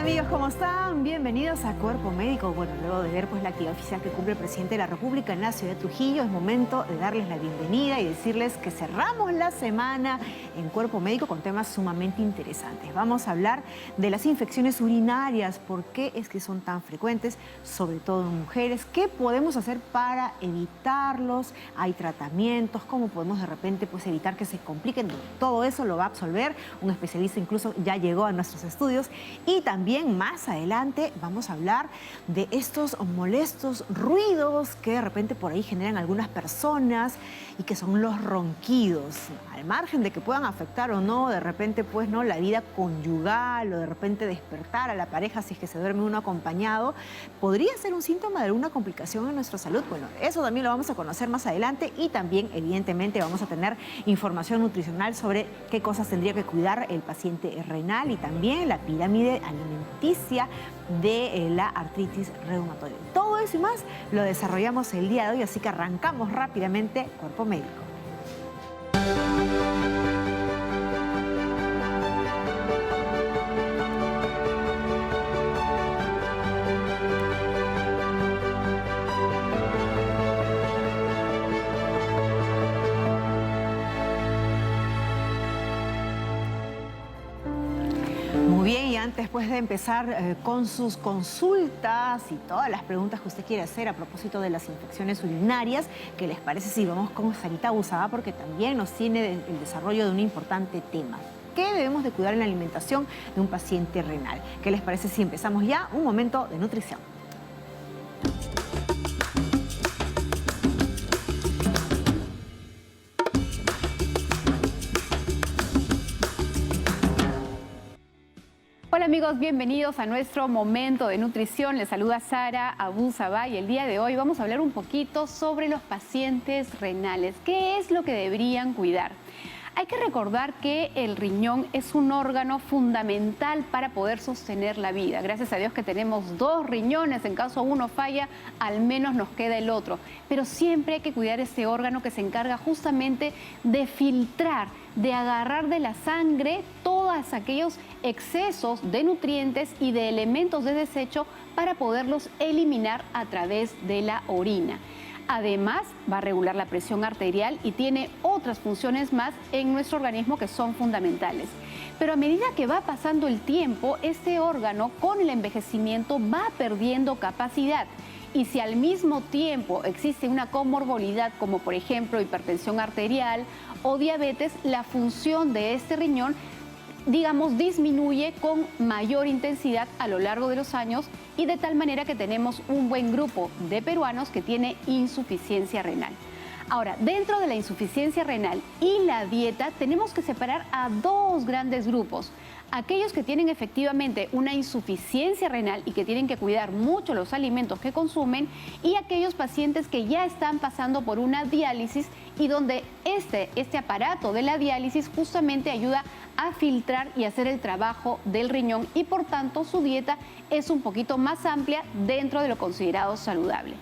amigos, ¿cómo están? Bienvenidos a Cuerpo Médico. Bueno, luego de ver la actividad oficial que cumple el presidente de la República en la ciudad de Trujillo, es momento de darles la bienvenida y decirles que cerramos la semana en Cuerpo Médico con temas sumamente interesantes. Vamos a hablar de las infecciones urinarias, por qué es que son tan frecuentes, sobre todo en mujeres, qué podemos hacer para evitarlos, hay tratamientos, cómo podemos de repente evitar que se compliquen. Todo eso lo va a absolver un especialista, incluso ya llegó a nuestros estudios. Y también más adelante vamos a hablar de estos molestos ruidos que de repente por ahí generan algunas personas y que son los ronquidos. Al margen de que puedan afectar o no de repente la vida conyugal o de repente despertar a la pareja si es que se duerme uno acompañado, podría ser un síntoma de alguna complicación en nuestra salud. Bueno, eso también lo vamos a conocer más adelante y también evidentemente vamos a tener información nutricional sobre qué cosas tendría que cuidar el paciente renal y también la pirámide alimenticia de la artritis reumatoide. Todo eso y más lo desarrollamos el día de hoy, así que arrancamos rápidamente Cuerpo Médico. Muy bien, y antes de empezar con sus consultas y todas las preguntas que usted quiere hacer a propósito de las infecciones urinarias, ¿qué les parece si vamos con Sarita Abusada? Porque también nos tiene el desarrollo de un importante tema. ¿Qué debemos de cuidar en la alimentación de un paciente renal? ¿Qué les parece si empezamos ya un momento de nutrición? Hola amigos, bienvenidos a nuestro momento de nutrición. Les saluda Sara Abusada y el día de hoy vamos a hablar un poquito sobre los pacientes renales. ¿Qué es lo que deberían cuidar? Hay que recordar que el riñón es un órgano fundamental para poder sostener la vida. Gracias a Dios que tenemos dos riñones, en caso uno falla, al menos nos queda el otro. Pero siempre hay que cuidar este órgano que se encarga justamente de filtrar, de agarrar de la sangre todos aquellos excesos de nutrientes y de elementos de desecho para poderlos eliminar a través de la orina. Además, va a regular la presión arterial y tiene otras funciones más en nuestro organismo que son fundamentales. Pero a medida que va pasando el tiempo, este órgano con el envejecimiento va perdiendo capacidad. Y si al mismo tiempo existe una comorbilidad como por ejemplo hipertensión arterial o diabetes, la función de este riñón disminuye con mayor intensidad a lo largo de los años y de tal manera que tenemos un buen grupo de peruanos que tiene insuficiencia renal. Ahora, dentro de la insuficiencia renal y la dieta tenemos que separar a dos grandes grupos. Aquellos que tienen efectivamente una insuficiencia renal y que tienen que cuidar mucho los alimentos que consumen y aquellos pacientes que ya están pasando por una diálisis y donde este aparato de la diálisis justamente ayuda a filtrar y hacer el trabajo del riñón y por tanto su dieta es un poquito más amplia dentro de lo considerado saludable.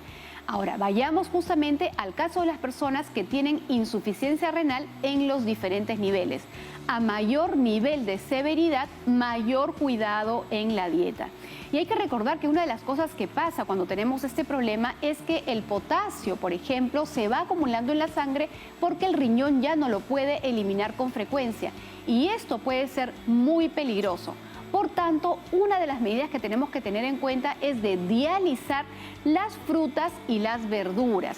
Ahora, vayamos justamente al caso de las personas que tienen insuficiencia renal en los diferentes niveles. A mayor nivel de severidad, mayor cuidado en la dieta. Y hay que recordar que una de las cosas que pasa cuando tenemos este problema es que el potasio, por ejemplo, se va acumulando en la sangre porque el riñón ya no lo puede eliminar con frecuencia. Y esto puede ser muy peligroso. Por tanto, una de las medidas que tenemos que tener en cuenta es de dializar las frutas y las verduras.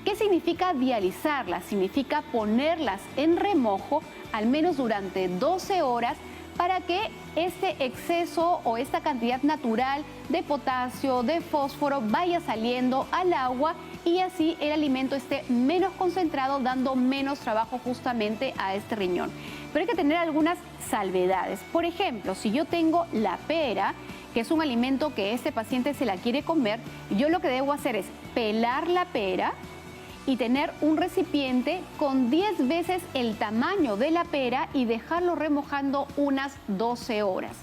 ¿Qué significa dializarlas? Significa ponerlas en remojo al menos durante 12 horas para que este exceso o esta cantidad natural de potasio, de fósforo vaya saliendo al agua y así el alimento esté menos concentrado, dando menos trabajo justamente a este riñón. Pero hay que tener algunas salvedades. Por ejemplo, si yo tengo la pera, que es un alimento que este paciente se la quiere comer, yo lo que debo hacer es pelar la pera y tener un recipiente con 10 veces el tamaño de la pera y dejarlo remojando unas 12 horas.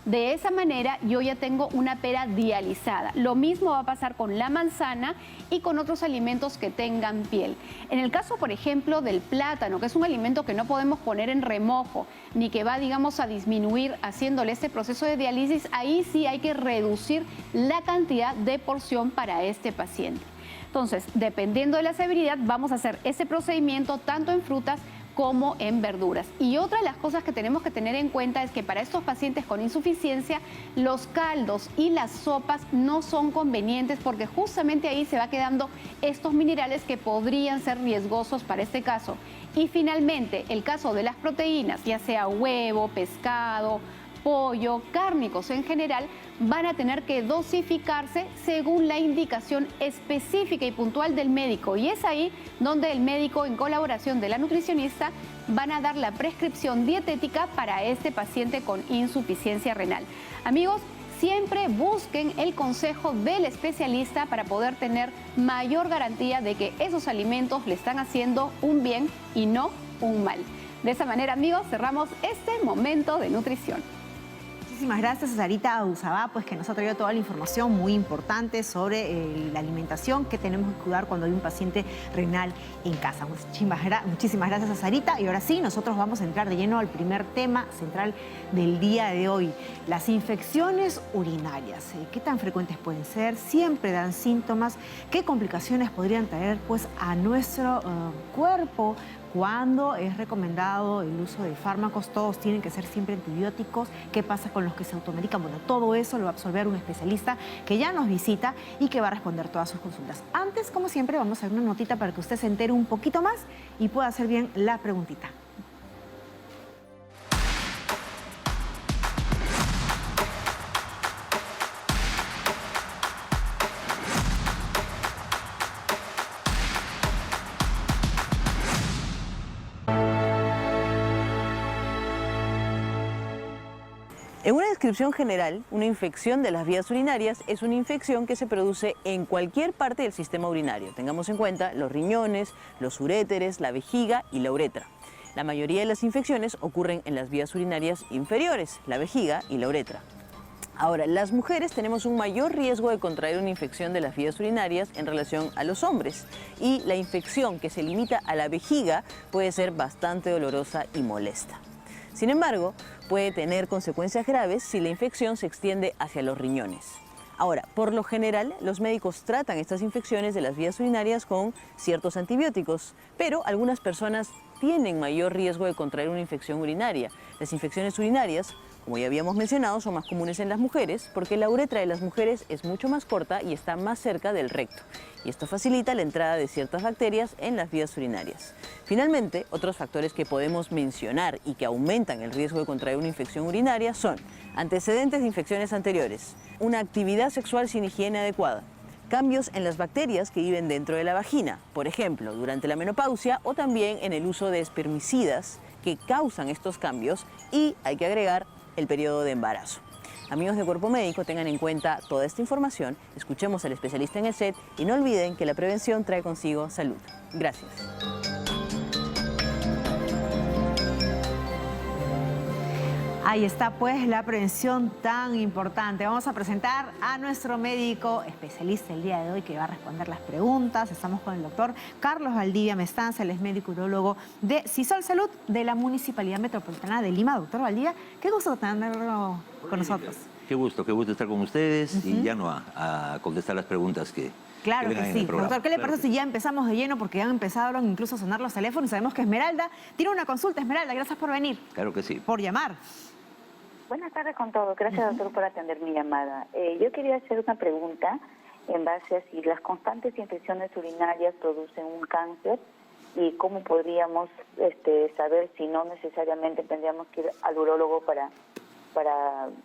De esa manera yo ya tengo una pera dializada. Lo mismo va a pasar con la manzana y con otros alimentos que tengan piel. En el caso, por ejemplo, del plátano, que es un alimento que no podemos poner en remojo, ni que va, digamos, a disminuir haciéndole este proceso de diálisis, ahí sí hay que reducir la cantidad de porción para este paciente. Entonces, dependiendo de la severidad, vamos a hacer ese procedimiento tanto en frutas como en verduras. Y otra de las cosas que tenemos que tener en cuenta es que para estos pacientes con insuficiencia, los caldos y las sopas no son convenientes porque justamente ahí se va quedando estos minerales que podrían ser riesgosos para este caso. Y finalmente, el caso de las proteínas, ya sea huevo, pescado, pollo, cárnicos en general, van a tener que dosificarse según la indicación específica y puntual del médico. Y es ahí donde el médico, en colaboración de la nutricionista, van a dar la prescripción dietética para este paciente con insuficiencia renal. Amigos, siempre busquen el consejo del especialista para poder tener mayor garantía de que esos alimentos le están haciendo un bien y no un mal. De esa manera, amigos, cerramos este momento de nutrición. Muchísimas gracias a Sarita Abusabá, pues que nos ha traído toda la información muy importante sobre la alimentación que tenemos que cuidar cuando hay un paciente renal en casa. Muchísimas gracias a Sarita. Y ahora sí, nosotros vamos a entrar de lleno al primer tema central del día de hoy. Las infecciones urinarias. ¿Qué tan frecuentes pueden ser? ¿Siempre dan síntomas? ¿Qué complicaciones podrían traer pues, a nuestro cuerpo? ¿Cuándo es recomendado el uso de fármacos? Todos tienen que ser siempre antibióticos. ¿Qué pasa con los que se automedican? Bueno, todo eso lo va a absolver un especialista que ya nos visita y que va a responder todas sus consultas. Antes, como siempre, vamos a hacer una notita para que usted se entere un poquito más y pueda hacer bien la preguntita. En una descripción general, una infección de las vías urinarias es una infección que se produce en cualquier parte del sistema urinario. Tengamos en cuenta los riñones, los uréteres, la vejiga y la uretra. La mayoría de las infecciones ocurren en las vías urinarias inferiores, la vejiga y la uretra. Ahora, las mujeres tenemos un mayor riesgo de contraer una infección de las vías urinarias en relación a los hombres, y la infección que se limita a la vejiga puede ser bastante dolorosa y molesta. Sin embargo, puede tener consecuencias graves si la infección se extiende hacia los riñones. Ahora, por lo general, los médicos tratan estas infecciones de las vías urinarias con ciertos antibióticos, pero algunas personas tienen mayor riesgo de contraer una infección urinaria. Las infecciones urinarias, como ya habíamos mencionado, son más comunes en las mujeres porque la uretra de las mujeres es mucho más corta y está más cerca del recto. Y esto facilita la entrada de ciertas bacterias en las vías urinarias. Finalmente, otros factores que podemos mencionar y que aumentan el riesgo de contraer una infección urinaria son antecedentes de infecciones anteriores, una actividad sexual sin higiene adecuada, cambios en las bacterias que viven dentro de la vagina, por ejemplo, durante la menopausia o también en el uso de espermicidas que causan estos cambios, y hay que agregar el periodo de embarazo. Amigos de Cuerpo Médico, tengan en cuenta toda esta información, escuchemos al especialista en el set y no olviden que la prevención trae consigo salud. Gracias. Ahí está pues la prevención tan importante. Vamos a presentar a nuestro médico especialista el día de hoy que va a responder las preguntas. Estamos con el doctor Carlos Valdivia Mestanza, él es médico urólogo de CISOL Salud de la Municipalidad Metropolitana de Lima. Doctor Valdivia, qué gusto tenerlo con nosotros. Qué gusto estar con ustedes y ya no a contestar las preguntas que Claro que sí. Doctor, ¿qué le parece si ya empezamos de lleno? Porque ya han empezado incluso a sonar los teléfonos. Sabemos que Esmeralda tiene una consulta. Esmeralda, gracias por venir. Claro que sí. Por llamar. Buenas tardes con todos. Gracias, doctor, por atender mi llamada. Yo quería hacer una pregunta en base a si las constantes infecciones urinarias producen un cáncer y cómo podríamos saber si no necesariamente tendríamos que ir al urólogo para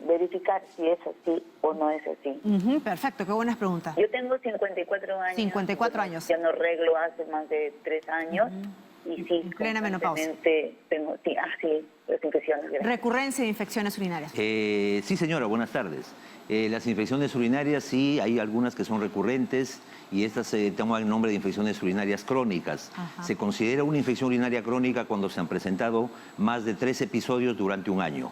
verificar si es así o no es así. Perfecto, qué buenas preguntas. Yo tengo 54 años. 54 años. Ya no arreglo hace más de 3 años. Y sí, en plena menopausia. Tengo, las infecciones. Gracias. Recurrencia de infecciones urinarias. Sí, señora, buenas tardes. Las infecciones urinarias, sí, hay algunas que son recurrentes y estas toman el nombre de infecciones urinarias crónicas. Ajá. Se considera una infección urinaria crónica cuando se han presentado más de 3 episodios durante un año.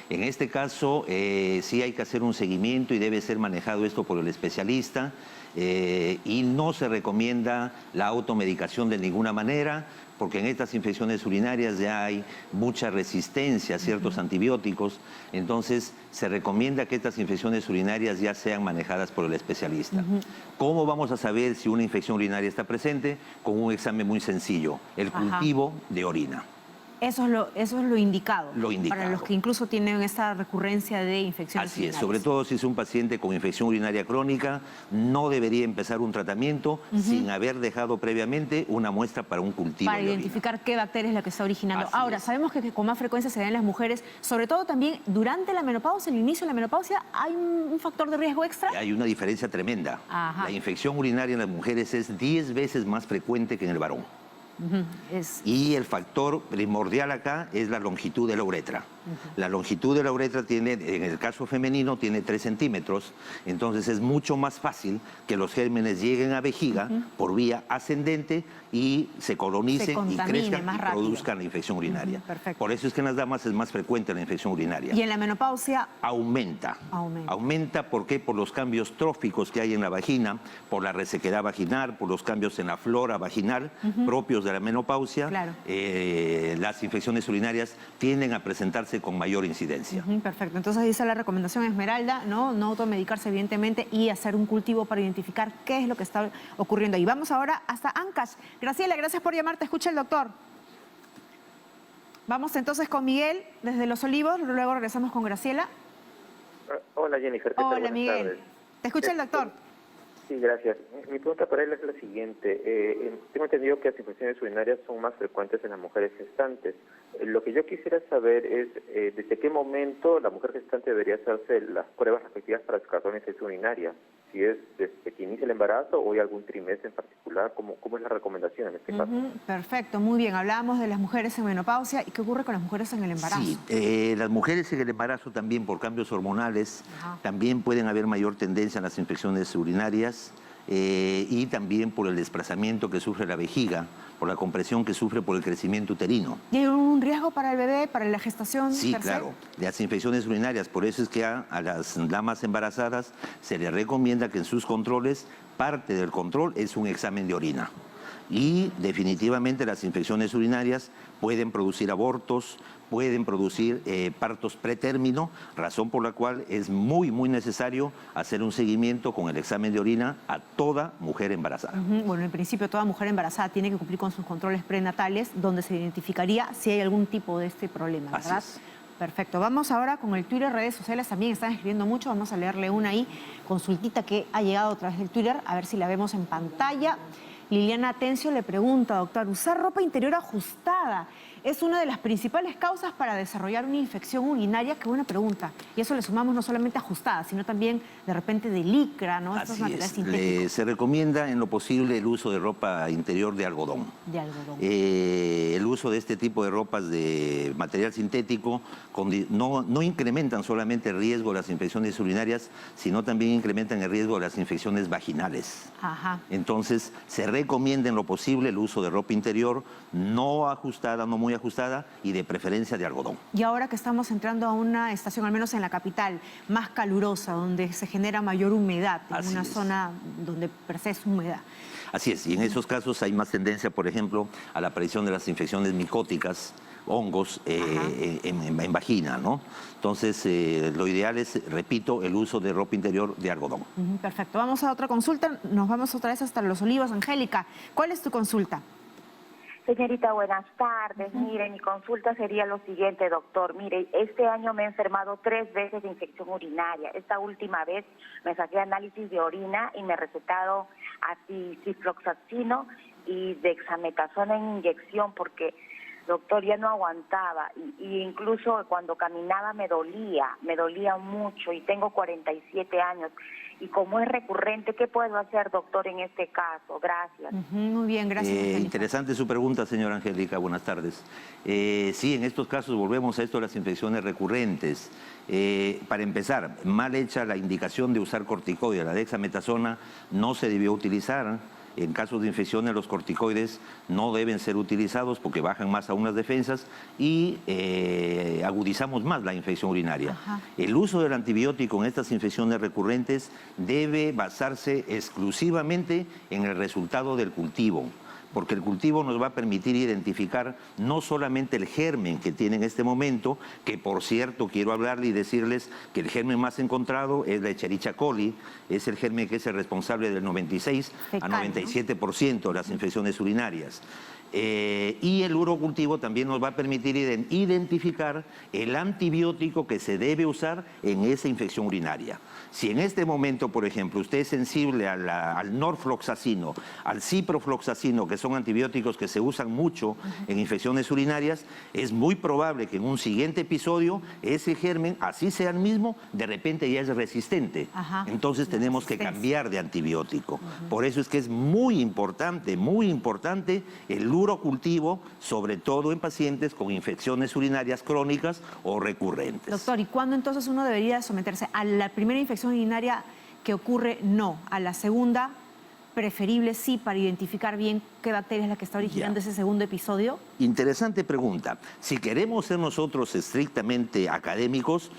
En este caso, sí hay que hacer un seguimiento y debe ser manejado esto por el especialista. Y no se recomienda la automedicación de ninguna manera, porque en estas infecciones urinarias ya hay mucha resistencia a ciertos antibióticos, entonces se recomienda que estas infecciones urinarias ya sean manejadas por el especialista. ¿Cómo vamos a saber si una infección urinaria está presente? Con un examen muy sencillo, el cultivo de orina. Eso es lo indicado. Lo indicado. Para los que incluso tienen esta recurrencia de infecciones urinarias. Así es, sobre todo si es un paciente con infección urinaria crónica, no debería empezar un tratamiento sin haber dejado previamente una muestra para un cultivo para de identificar qué bacteria es la que está originando. Así Ahora, es. sabemos que con más frecuencia se da en las mujeres, sobre todo también durante la menopausia, el inicio de la menopausia, ¿hay un factor de riesgo extra? Hay una diferencia tremenda. La infección urinaria en las mujeres es 10 veces más frecuente que en el varón. Y el factor primordial acá es la longitud de la uretra. La longitud de la uretra tiene, en el caso femenino, tiene 3 centímetros, entonces es mucho más fácil que los gérmenes lleguen a vejiga por vía ascendente y se colonicen y crezcan y produzcan la infección urinaria. Por eso es que en las damas es más frecuente la infección urinaria. ¿Y en la menopausia? Aumenta. Aumenta, ¿por qué? Por los cambios tróficos que hay en la vagina, por la resequedad vaginal, por los cambios en la flora vaginal propios de la menopausia. Las infecciones urinarias tienden a presentarse con mayor incidencia. Perfecto. Entonces dice la recomendación Esmeralda, no automedicarse evidentemente y hacer un cultivo para identificar qué es lo que está ocurriendo ahí. Vamos ahora hasta Ancash. Graciela, gracias por llamarte. Escucha el doctor. Vamos entonces con Miguel desde Los Olivos, luego regresamos con Graciela. Hola Jennifer, ¿qué tal? Hola Buenas Miguel. tardes. Te escucha el doctor. Sí, gracias. Mi pregunta para él es la siguiente. Tengo entendido que las infecciones urinarias son más frecuentes en las mujeres gestantes. Lo que yo quisiera saber es desde qué momento la mujer gestante debería hacerse las pruebas respectivas para descartar una infección urinaria. Si es desde que inicia el embarazo o hay algún trimestre en particular, ¿cómo es la recomendación en este caso? Perfecto, muy bien. Hablábamos de las mujeres en menopausia. ¿Y qué ocurre con las mujeres en el embarazo? Sí, las mujeres en el embarazo también por cambios hormonales, también pueden haber mayor tendencia a las infecciones urinarias y también por el desplazamiento que sufre la vejiga, por la compresión que sufre por el crecimiento uterino. ¿Y hay un riesgo para el bebé, para la gestación? Sí, claro, las infecciones urinarias. Por eso es que a las damas embarazadas se les recomienda que en sus controles, parte del control es un examen de orina. Y definitivamente las infecciones urinarias pueden producir abortos, pueden producir partos pretérmino, razón por la cual es muy necesario hacer un seguimiento con el examen de orina a toda mujer embarazada. Bueno, en principio toda mujer embarazada tiene que cumplir con sus controles prenatales, donde se identificaría si hay algún tipo de este problema, ¿verdad? Así es. Perfecto. Vamos ahora con el Twitter, redes sociales también están escribiendo mucho. Vamos a leerle una ahí, consultita que ha llegado a través del Twitter, a ver si la vemos en pantalla. Liliana Atencio le pregunta, doctor, ¿usar ropa interior ajustada es una de las principales causas para desarrollar una infección urinaria? Qué buena pregunta. Y eso le sumamos no solamente ajustada, sino también de repente de licra, ¿no? Estos materiales sintéticos. Se recomienda en lo posible el uso de ropa interior de algodón. De algodón. El uso de este tipo de ropas de material sintético no incrementan solamente el riesgo de las infecciones urinarias, sino también incrementan el riesgo de las infecciones vaginales. Entonces, se recomienda en lo posible el uso de ropa interior no ajustada, no muy ajustada y de preferencia de algodón. Y ahora que estamos entrando a una estación, al menos en la capital, más calurosa, donde se genera mayor humedad, en una zona donde per se es humedad. Así es, y en esos casos hay más tendencia, por ejemplo, a la aparición de las infecciones micóticas, hongos en vagina, ¿no? Entonces, lo ideal es, repito, el uso de ropa interior de algodón. Perfecto. Vamos a otra consulta. Nos vamos otra vez hasta Los Olivos. Angélica, ¿cuál es tu consulta? Señorita, buenas tardes. Mire, mi consulta sería lo siguiente, doctor. Mire, este año me he enfermado 3 veces de infección urinaria. Esta última vez me saqué análisis de orina y me recetaron ciprofloxacino y dexametasona en inyección porque, doctor, ya no aguantaba. Y incluso cuando caminaba me dolía mucho y tengo 47 años. Y como es recurrente, ¿qué puedo hacer, doctor, en este caso? Gracias. Muy bien, gracias, Angélica. Interesante su pregunta, señora Angélica. Buenas tardes. Sí, en estos casos volvemos a esto de las infecciones recurrentes. Para empezar, mal hecha la indicación de usar corticoides. La dexametasona no se debió utilizar. En casos de infecciones, los corticoides no deben ser utilizados porque bajan más aún las defensas y agudizamos más la infección urinaria. Ajá. El uso del antibiótico en estas infecciones recurrentes debe basarse exclusivamente en el resultado del cultivo, porque el cultivo nos va a permitir identificar no solamente el germen que tiene en este momento, que por cierto quiero hablarle y decirles que el germen más encontrado es la Escherichia coli, es el germen que es el responsable del 96 Fecal, a 97% de las infecciones urinarias. Y el urocultivo también nos va a permitir identificar el antibiótico que se debe usar en esa infección urinaria. Si en este momento, por ejemplo, usted es sensible al norfloxacino, al ciprofloxacino, que son antibióticos que se usan mucho en infecciones urinarias, es muy probable que en un siguiente episodio ese germen, así sea el mismo, de repente ya es resistente. Ajá. Entonces tenemos que cambiar de antibiótico. Por eso es que es muy importante el urocultivo, sobre todo en pacientes con infecciones urinarias crónicas o recurrentes. Doctor, ¿y cuándo entonces uno debería someterse? ¿A la primera infección urinaria que ocurre? No. ¿A la segunda? Preferible sí, para identificar bien qué bacteria es la que está originando ese segundo episodio. Interesante pregunta. Si queremos ser nosotros estrictamente académicos,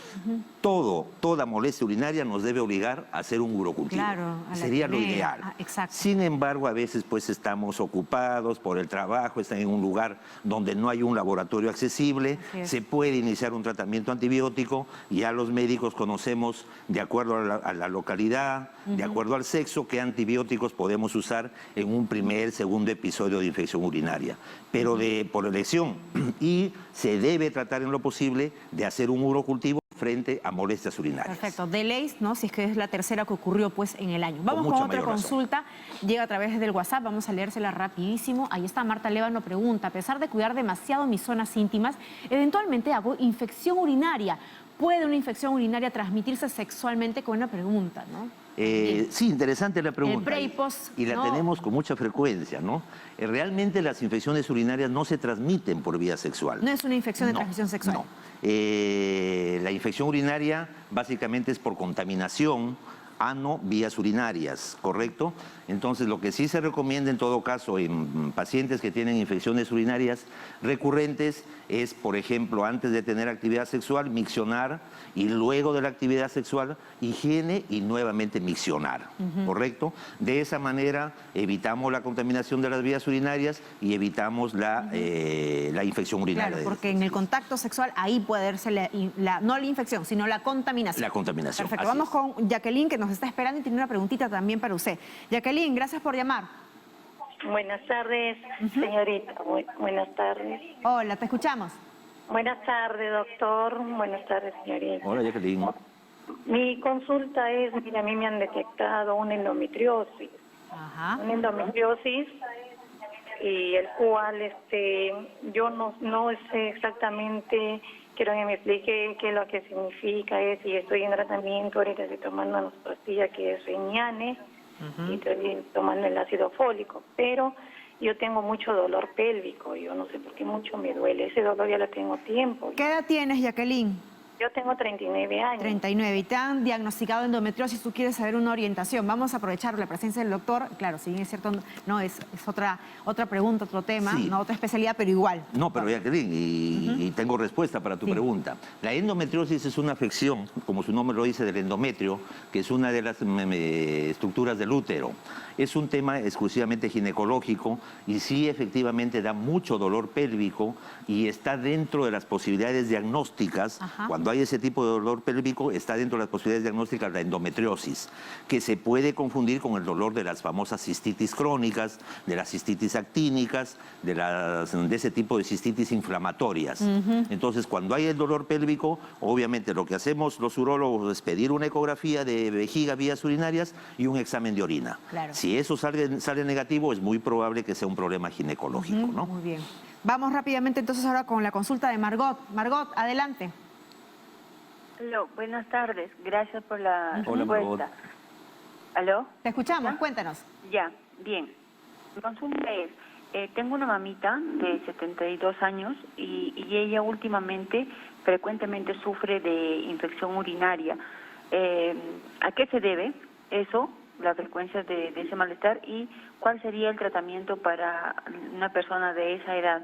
toda molestia urinaria nos debe obligar a hacer un urocultivo. Claro, a la sería lo primera. ideal. Exacto. Sin embargo, a veces pues estamos ocupados por el trabajo, están en un lugar donde no hay un laboratorio accesible, se puede iniciar un tratamiento antibiótico, ya los médicos conocemos, de acuerdo a la localidad, de acuerdo al sexo, qué antibióticos podemos usar en un primer, segundo episodio de infección urinaria, pero por elección, y se debe tratar en lo posible de hacer un urocultivo frente a molestias urinarias. Perfecto, de ley, ¿no? Si es que es la tercera que ocurrió pues en el año. Vamos con otra consulta, llega a través del WhatsApp, vamos a leérsela rapidísimo. Ahí está, Marta Lévano pregunta: a pesar de cuidar demasiado mis zonas íntimas, eventualmente hago infección urinaria. ¿Puede una infección urinaria transmitirse sexualmente? Con una pregunta, ¿no? Sí, interesante la pregunta. El pre y post, y la tenemos con mucha frecuencia, ¿no? Realmente las infecciones urinarias no se transmiten por vía sexual. No es una infección de transmisión sexual. No. La infección urinaria básicamente es por contaminación ano-vías urinarias, ¿correcto? Entonces, lo que sí se recomienda en todo caso en pacientes que tienen infecciones urinarias recurrentes es, por ejemplo, antes de tener actividad sexual, miccionar, y luego de la actividad sexual, higiene y nuevamente miccionar, ¿correcto? De esa manera evitamos la contaminación de las vías urinarias y evitamos la infección urinaria. Claro, porque en el contacto sexual ahí puede darse no la infección, sino la contaminación. La contaminación. Perfecto, vamos con Jacqueline, que nos está esperando y tiene una preguntita también para usted. Jacqueline, gracias por llamar. Buenas tardes, señorita. Buenas tardes. Hola, te escuchamos. Buenas tardes, doctor. Buenas tardes, señorita. Hola, Jacqueline. Mi consulta es, mira, a mí me han detectado una endometriosis. Ajá. Una endometriosis y el cual yo no sé exactamente, quiero que me explique qué es lo que significa, y estoy en tratamiento, ahorita estoy tomando una pastilla que es Reñane, y estoy tomando el ácido fólico, pero yo tengo mucho dolor pélvico, yo no sé por qué mucho me duele, ese dolor ya lo tengo tiempo. ¿Qué edad tienes, Jacqueline? Yo tengo 39 años. 39. Y te han diagnosticado endometriosis, tú quieres saber una orientación. Vamos a aprovechar la presencia del doctor. Claro, si bien es cierto, no, es otra pregunta, otro tema, sí, no otra especialidad, pero igual. No, pero Jacqueline, y tengo respuesta para tu pregunta. La endometriosis es una afección, como su nombre lo dice, del endometrio, que es una de las estructuras del útero. Es un tema exclusivamente ginecológico y sí efectivamente da mucho dolor pélvico y está dentro de las posibilidades diagnósticas. Cuando hay ese tipo de dolor pélvico, está dentro de las posibilidades diagnósticas la endometriosis, que se puede confundir con el dolor de las famosas cistitis crónicas, de las cistitis actínicas, de ese tipo de cistitis inflamatorias. Entonces, cuando hay el dolor pélvico, obviamente lo que hacemos los urólogos es pedir una ecografía de vejiga, vías urinarias y un examen de orina. Claro. Si eso sale negativo, es muy probable que sea un problema ginecológico, ¿no? Muy bien. Vamos rápidamente entonces ahora con la consulta de Margot. Margot, adelante. Aló, buenas tardes. Gracias por la Hola, respuesta. ¿Aló? Te escuchamos, ¿Ya? cuéntanos. Ya, bien. Mi consulta es, tengo una mamita de 72 años y ella últimamente frecuentemente sufre de infección urinaria. ¿A qué se debe eso? la frecuencia de ese malestar y cuál sería el tratamiento para una persona de esa edad.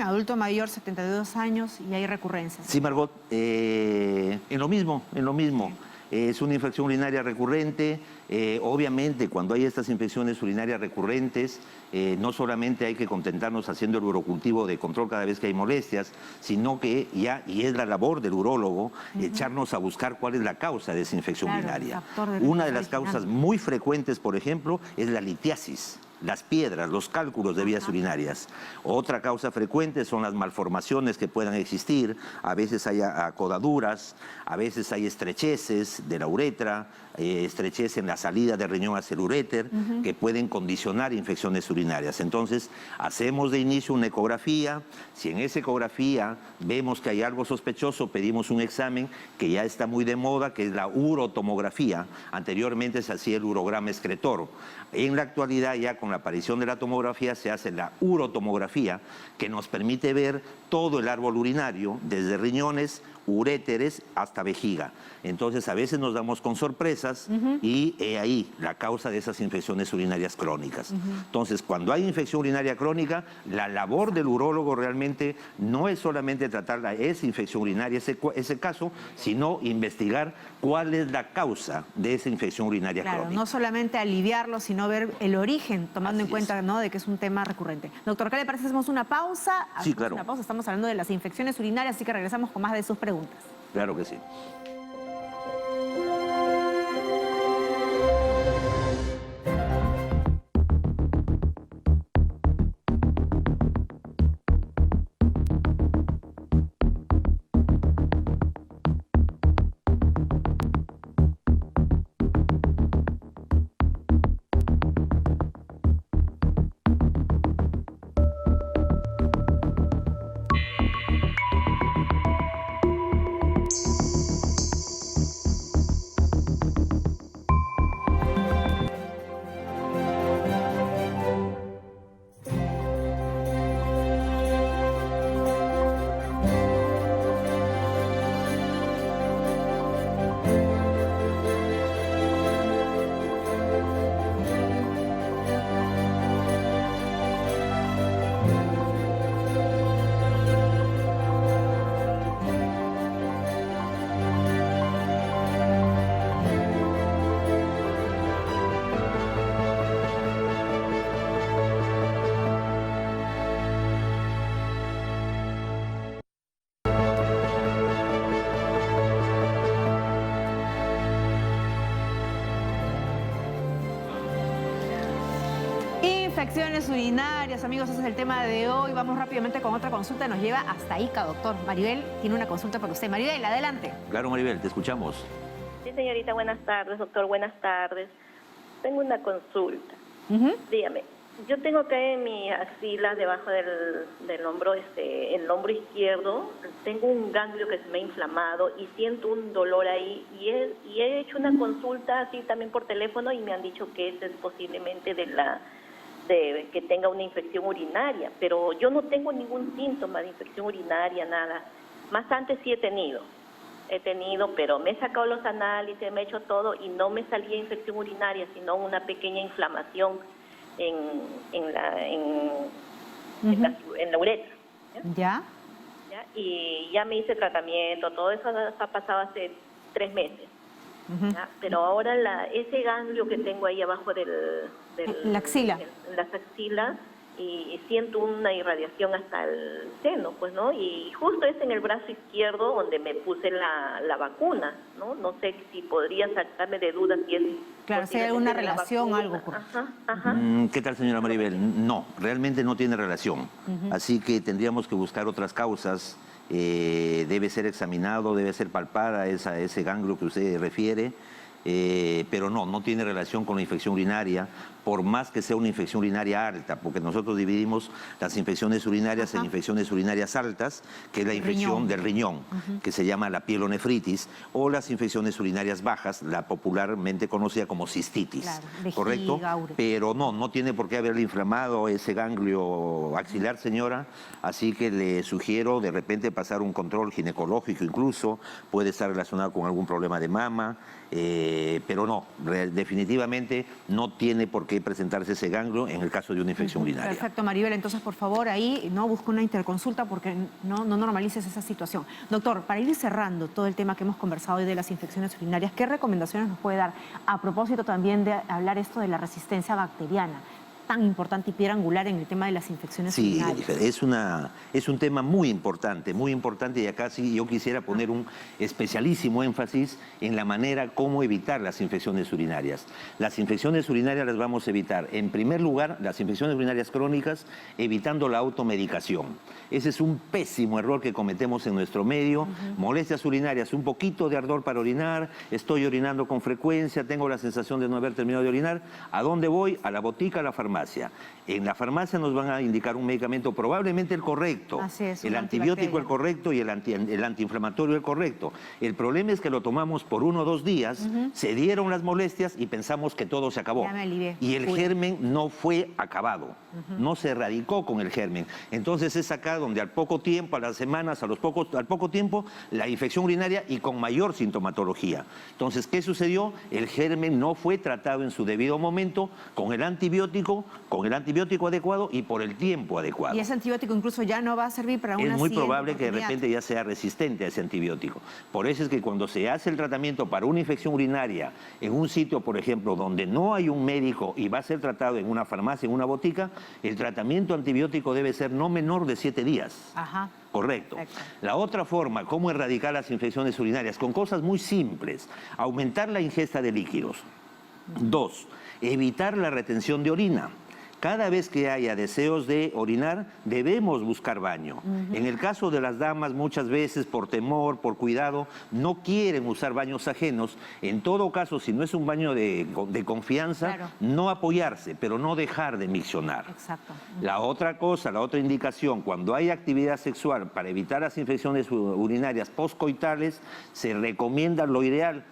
Adulto mayor, 72 años y hay recurrencias. Sí, Margot, en lo mismo. Es una infección urinaria recurrente. Obviamente, cuando hay estas infecciones urinarias recurrentes, no solamente hay que contentarnos haciendo el urocultivo de control cada vez que hay molestias, sino que y es la labor del urólogo echarnos a buscar cuál es la causa de esa infección urinaria. Una de las causas muy frecuentes, por ejemplo, es la litiasis. Las piedras, los cálculos de vías urinarias. Otra causa frecuente son las malformaciones que puedan existir. A veces hay acodaduras, a veces hay estrecheces de la uretra, estrechez en la salida del riñón hacia el uréter, que pueden condicionar infecciones urinarias. Entonces, hacemos de inicio una ecografía. Si en esa ecografía vemos que hay algo sospechoso, pedimos un examen que ya está muy de moda, que es la urotomografía. Anteriormente se hacía el urograma excretor. En la actualidad, ya con la aparición de la tomografía, se hace la urotomografía, que nos permite ver todo el árbol urinario, desde riñones, uréteres hasta vejiga. Entonces, a veces nos damos con sorpresas y ahí la causa de esas infecciones urinarias crónicas. Entonces, cuando hay infección urinaria crónica, la labor del urólogo realmente no es solamente tratar esa infección urinaria, ese caso, sino investigar cuál es la causa de esa infección urinaria crónica. No solamente aliviarlo, sino ver el origen, tomando en cuenta, ¿no?, de que es un tema recurrente. Doctor, ¿qué le parece? Hacemos una pausa. Sí, claro. Una pausa. Estamos hablando de las infecciones urinarias, así que regresamos con más de sus preguntas. Claro que sí. Infecciones urinarias, amigos, ese es el tema de hoy. Vamos rápidamente con otra consulta, nos lleva hasta Ica, doctor. Maribel tiene una consulta para usted. Maribel, adelante. Claro, Maribel, te escuchamos. Sí, señorita, buenas tardes, doctor, buenas tardes. Tengo una consulta. Dígame, yo tengo acá en mi axila, debajo del hombro, el hombro izquierdo, tengo un ganglio que se me ha inflamado y siento un dolor ahí. Y he hecho una consulta así también por teléfono y me han dicho que es posiblemente de que tenga una infección urinaria, pero yo no tengo ningún síntoma de infección urinaria, nada. Más antes sí he tenido, pero me he sacado los análisis, me he hecho todo y no me salía infección urinaria, sino una pequeña inflamación en la uretra. ¿Ya? Y ya me hice tratamiento, todo eso ha pasado hace 3 meses. Pero ahora ese ganglio que tengo ahí abajo la axila, en las axilas, y siento una irradiación hasta el seno, pues, ¿no? Y justo es en el brazo izquierdo donde me puse la vacuna, ¿no? No sé si podría sacarme de dudas si es... Claro, si hay alguna relación, algo. ¿Qué tal, señora Maribel? No, realmente no tiene relación. Así que tendríamos que buscar otras causas. Debe ser examinado, debe ser palpada ese ganglio que usted refiere. Pero no tiene relación con la infección urinaria, por más que sea una infección urinaria alta, porque nosotros dividimos las infecciones urinarias en infecciones urinarias altas, que es la infección del riñón, que se llama la pielonefritis, o las infecciones urinarias bajas, la popularmente conocida como cistitis, ¿correcto? Pero no tiene por qué haberle inflamado ese ganglio axilar, señora, así que le sugiero de repente pasar un control ginecológico incluso, puede estar relacionado con algún problema de mama, pero no, definitivamente no tiene por qué presentarse ese ganglio en el caso de una infección urinaria. Perfecto, Maribel. Entonces, por favor, ahí no busca una interconsulta porque no normalices esa situación. Doctor, para ir cerrando todo el tema que hemos conversado hoy de las infecciones urinarias, ¿qué recomendaciones nos puede dar a propósito también de hablar esto de la resistencia bacteriana, tan importante y piedra angular en el tema de las infecciones urinarias? Sí, es un tema muy importante, y acá sí yo quisiera poner un especialísimo énfasis en la manera cómo evitar las infecciones urinarias. Las infecciones urinarias las vamos a evitar, en primer lugar, las infecciones urinarias crónicas, evitando la automedicación. Ese es un pésimo error que cometemos en nuestro medio. Molestias urinarias, un poquito de ardor para orinar, estoy orinando con frecuencia, tengo la sensación de no haber terminado de orinar. ¿A dónde voy? A la botica, a la farmacia. En la farmacia nos van a indicar un medicamento, probablemente el correcto, el antibiótico el correcto y el antiinflamatorio el correcto. El problema es que lo tomamos por 1 o 2 días, se dieron las molestias y pensamos que todo se acabó. Y el germen no fue acabado, no se erradicó con el germen. Entonces es acá donde al poco tiempo, a las semanas, al poco tiempo, la infección urinaria y con mayor sintomatología. Entonces, ¿qué sucedió? El germen no fue tratado en su debido momento con el antibiótico adecuado y por el tiempo adecuado. Y ese antibiótico incluso ya no va a servir para una Es muy probable que de oportunidad. repente ya sea resistente a ese antibiótico. Por eso es que cuando se hace el tratamiento para una infección urinaria en un sitio, por ejemplo, donde no hay un médico y va a ser tratado en una farmacia, en una botica, el tratamiento antibiótico debe ser no menor de 7 días. Correcto. La otra forma, cómo erradicar las infecciones urinarias, con cosas muy simples. Aumentar la ingesta de líquidos. 2, evitar la retención de orina. Cada vez que haya deseos de orinar, debemos buscar baño. En el caso de las damas, muchas veces por temor, por cuidado, no quieren usar baños ajenos. En todo caso, si no es un baño de confianza, no apoyarse, pero no dejar de miccionar. La otra cosa, la otra indicación, cuando hay actividad sexual para evitar las infecciones urinarias postcoitales, se recomienda lo ideal,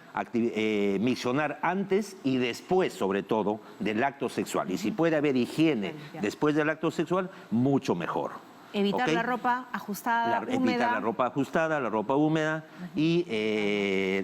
miccionar antes y después, sobre todo, del acto sexual. Y si puede haber higiene después del acto sexual, mucho mejor. Evitar la ropa ajustada, húmeda. Evitar la ropa ajustada, la ropa húmeda y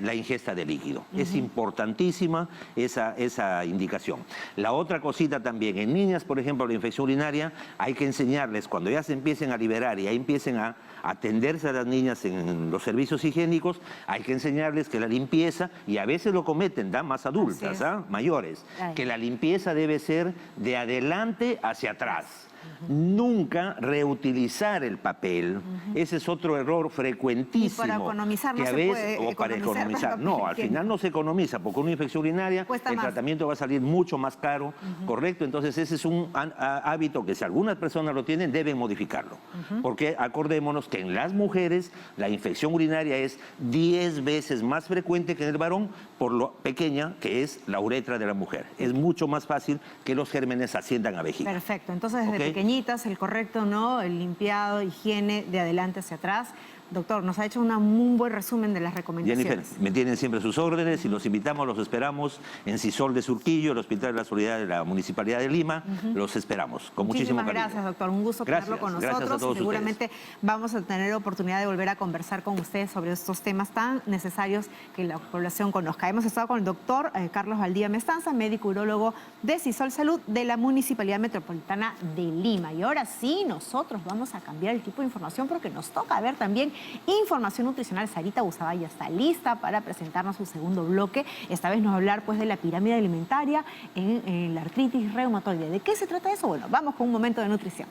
la ingesta de líquido. Es importantísima esa indicación. La otra cosita también, en niñas, por ejemplo, la infección urinaria, hay que enseñarles, cuando ya se empiecen a liberar y ahí empiecen a atenderse a las niñas en los servicios higiénicos, hay que enseñarles que la limpieza, y a veces lo cometen damas adultas, mayores, que la limpieza debe ser de adelante hacia atrás. Nunca reutilizar el papel. Ese es otro error frecuentísimo. Y para economizar no se puede economizar. No, al final no se economiza, porque una infección urinaria, el tratamiento va a salir mucho más caro, ¿correcto? Entonces ese es un hábito que si algunas personas lo tienen, deben modificarlo. Porque acordémonos que en las mujeres la infección urinaria es 10 veces más frecuente que en el varón, por lo pequeña que es la uretra de la mujer. Es mucho más fácil que los gérmenes asciendan a vejiga. Perfecto. Entonces, desde pequeñitas, el correcto, ¿no? El limpiado, higiene de adelante hacia atrás. Doctor, nos ha hecho un buen resumen de las recomendaciones. Jennifer, me tienen siempre sus órdenes y los invitamos, los esperamos en Sisol de Surquillo, el Hospital de la Solidaridad de la Municipalidad de Lima. Los esperamos con muchísimo cariño. Gracias, doctor. Un gusto tenerlo con nosotros. Gracias a todos Seguramente vamos a tener oportunidad de volver a conversar con ustedes sobre estos temas tan necesarios que la población conozca. Hemos estado con el doctor Carlos Valdía Mestanza, médico urólogo de Sisol Salud de la Municipalidad Metropolitana de Lima. Y ahora sí, nosotros vamos a cambiar el tipo de información porque nos toca ver también información nutricional. Sarita Busabay ya está lista para presentarnos su segundo bloque. Esta vez nos va a hablar pues de la pirámide alimentaria en la artritis reumatoide. ¿De qué se trata eso? Bueno, vamos con un momento de nutrición.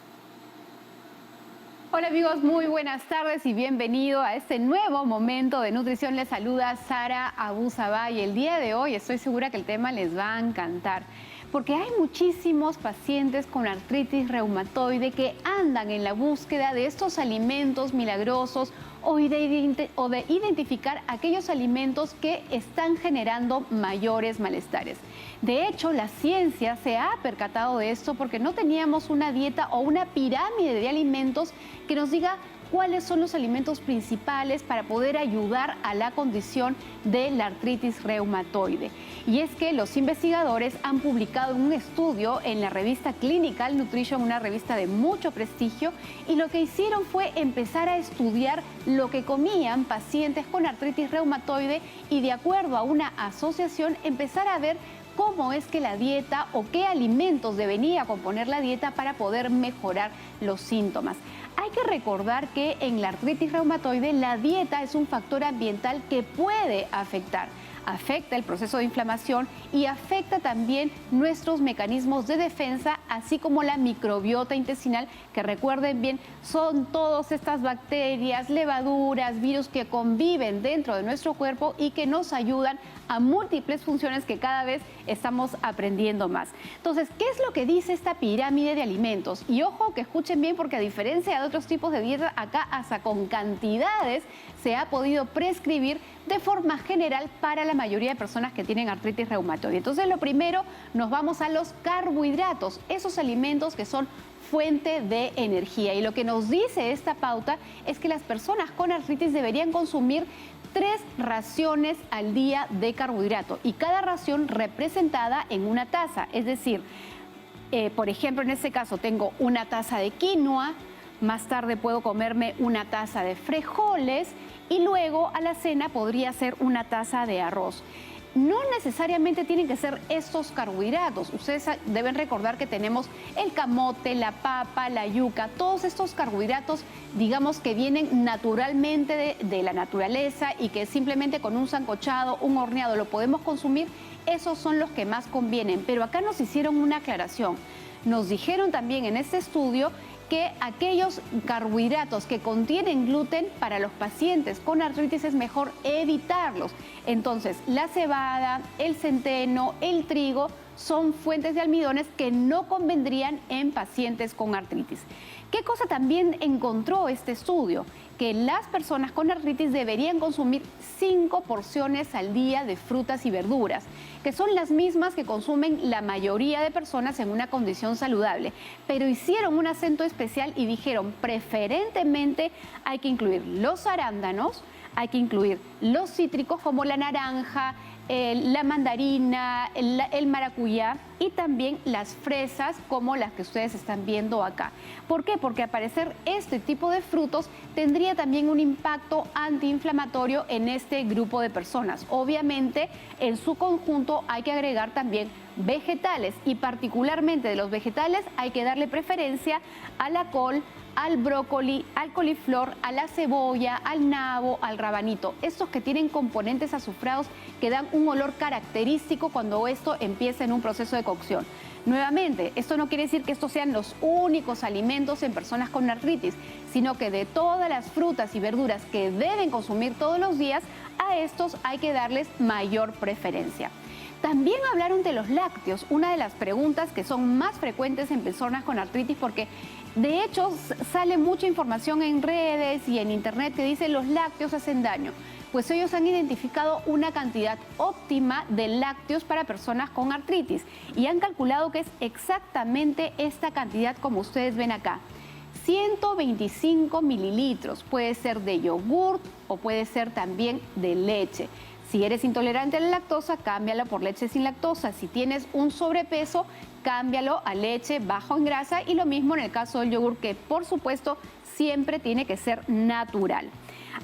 Hola amigos, muy buenas tardes y bienvenido a este nuevo momento de nutrición. Les saluda Sara Abusabay. El día de hoy estoy segura que el tema les va a encantar, porque hay muchísimos pacientes con artritis reumatoide que andan en la búsqueda de estos alimentos milagrosos o de identificar aquellos alimentos que están generando mayores malestares. De hecho, la ciencia se ha percatado de esto porque no teníamos una dieta o una pirámide de alimentos que nos diga cuáles son los alimentos principales para poder ayudar a la condición de la artritis reumatoide. Y es que los investigadores han publicado un estudio en la revista Clinical Nutrition, una revista de mucho prestigio, y lo que hicieron fue empezar a estudiar lo que comían pacientes con artritis reumatoide y, de acuerdo a una asociación, empezar a ver cómo es que la dieta o qué alimentos debería componer la dieta para poder mejorar los síntomas. Hay que recordar que en la artritis reumatoide la dieta es un factor ambiental que puede afecta el proceso de inflamación y afecta también nuestros mecanismos de defensa, así como la microbiota intestinal, que recuerden bien, son todas estas bacterias, levaduras, virus que conviven dentro de nuestro cuerpo y que nos ayudan a múltiples funciones que cada vez estamos aprendiendo más. Entonces, ¿qué es lo que dice esta pirámide de alimentos? Y ojo que escuchen bien, porque a diferencia de otros tipos de dieta, acá hasta con cantidades se ha podido prescribir de forma general para la mayoría de personas que tienen artritis reumatoide. Entonces, lo primero, nos vamos a los carbohidratos, esos alimentos que son fuente de energía. Y lo que nos dice esta pauta es que las personas con artritis deberían consumir 3 raciones al día de carbohidrato y cada ración representada en una taza. Es decir, por ejemplo, en este caso tengo una taza de quinoa, más tarde puedo comerme una taza de frijoles y luego a la cena podría ser una taza de arroz. No necesariamente tienen que ser estos carbohidratos. Ustedes deben recordar que tenemos el camote, la papa, la yuca, todos estos carbohidratos, digamos, que vienen naturalmente de la naturaleza y que simplemente con un sancochado, un horneado lo podemos consumir. Esos son los que más convienen. Pero acá nos hicieron una aclaración. Nos dijeron también en este estudio que aquellos carbohidratos que contienen gluten para los pacientes con artritis es mejor evitarlos. Entonces, la cebada, el centeno, el trigo son fuentes de almidones que no convendrían en pacientes con artritis. ¿Qué cosa también encontró este estudio? Que las personas con artritis deberían consumir 5 porciones al día de frutas y verduras, que son las mismas que consumen la mayoría de personas en una condición saludable. Pero hicieron un acento especial y dijeron, preferentemente hay que incluir los arándanos, hay que incluir los cítricos como la naranja, la mandarina, el maracuyá y también las fresas como las que ustedes están viendo acá. ¿Por qué? Porque al parecer este tipo de frutos tendría también un impacto antiinflamatorio en este grupo de personas. Obviamente, en su conjunto hay que agregar también vegetales y particularmente de los vegetales hay que darle preferencia a la col, al brócoli, al coliflor, a la cebolla, al nabo, al rabanito. Estos que tienen componentes azufrados que dan un olor característico cuando esto empieza en un proceso de cocción. Nuevamente, esto no quiere decir que estos sean los únicos alimentos en personas con artritis, sino que de todas las frutas y verduras que deben consumir todos los días, a estos hay que darles mayor preferencia. También hablaron de los lácteos, una de las preguntas que son más frecuentes en personas con artritis, porque de hecho sale mucha información en redes y en internet que dice los lácteos hacen daño. Pues ellos han identificado una cantidad óptima de lácteos para personas con artritis y han calculado que es exactamente esta cantidad como ustedes ven acá. 125 mililitros, puede ser de yogurt o puede ser también de leche. Si eres intolerante a la lactosa, cámbialo por leche sin lactosa. Si tienes un sobrepeso, cámbialo a leche bajo en grasa y lo mismo en el caso del yogur, que por supuesto siempre tiene que ser natural.